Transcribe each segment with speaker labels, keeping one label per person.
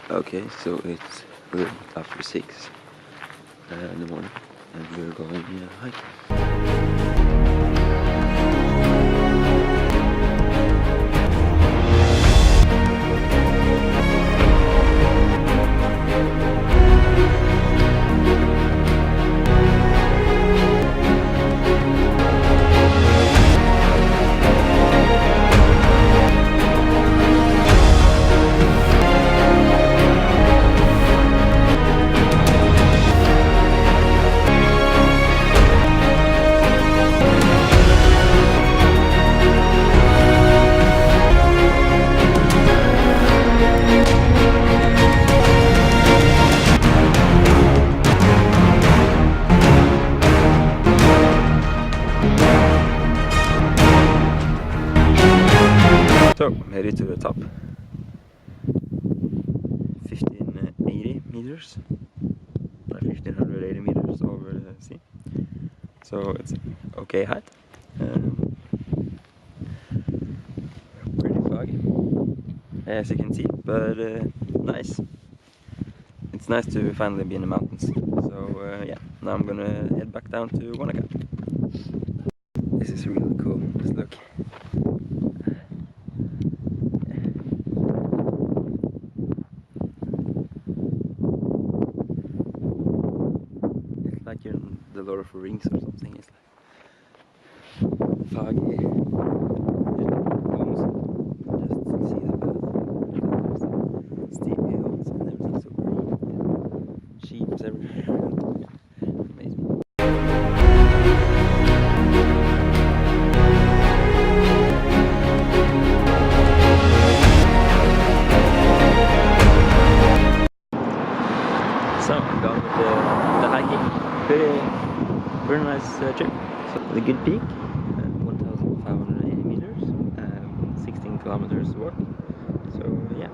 Speaker 1: Okay, so it's a little bit after 6 in the morning, and we're going hiking. So, made it to the top. 1580 meters, like 1580 meters over the sea. So it's okay height. Pretty foggy, as you can see, but nice. It's nice to finally be in the mountains. So yeah, now I'm gonna head back down to Wanaka. This is really cool. Just look. It's like you're in the Lord of the Rings or something. It's like foggy. Just see the path. Steep hills and everything's so green. Sheep everywhere. Amazing. So I'm done with the hiking. Very nice trip. So the good peak, 1,580 meters, 16 kilometers to walk. So yeah,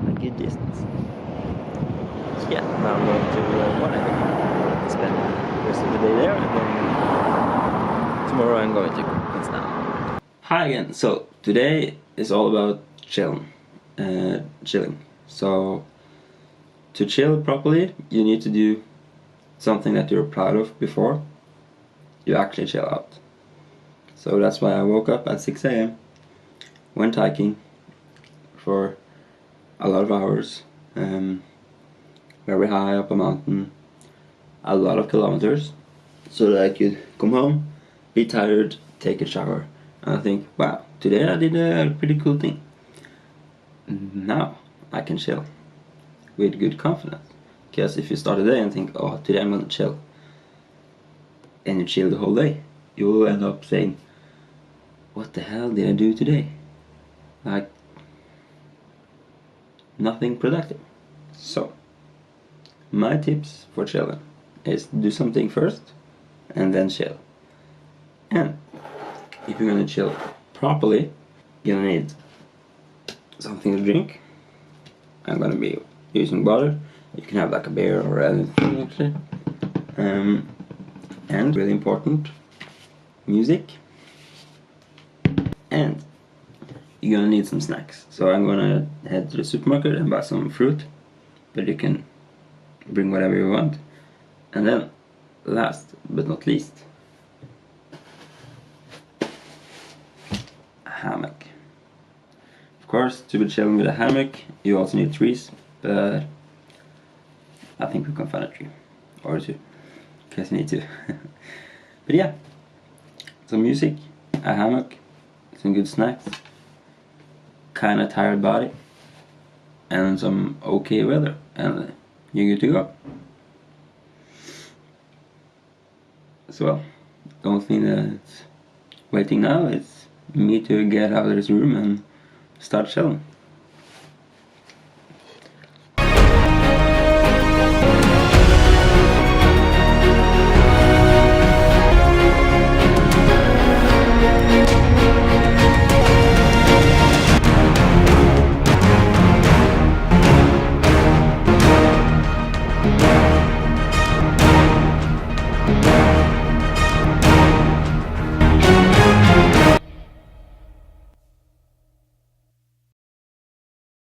Speaker 1: a good distance. So yeah, now I'm going to Wanaka. Spend the rest of the day there, and then tomorrow I'm going to Queenstown. Hi again. So today is all about chilling. So to chill properly, you need to do something that you're proud of before you actually chill out. So that's why I woke up at 6 a.m. went hiking for a lot of hours, very high up a mountain, a lot of kilometers, so that I could come home, be tired, take a shower, and I think, wow, today I did a pretty cool thing. Now I can chill with good confidence. Because if you start a day and think, oh, today I'm gonna chill, and you chill the whole day, you will end up saying, what the hell did I do today? Like, nothing productive. So, my tips for chilling is do something first and then chill. And if you're gonna chill properly, you're gonna need something to drink. I'm gonna be using water. You can have like a beer or anything actually. And really important, music. And you're gonna need some snacks. So I'm gonna head to the supermarket and buy some fruit, but you can bring whatever you want. And then, last but not least, a hammock. Of course, to be chilling with a hammock, you also need trees, but I think we can find a tree or two, in case you need to. But yeah, some music, a hammock, some good snacks, kinda tired body, and some okay weather, and you're good to go. So well, the only thing that's waiting now is me to get out of this room and start chilling.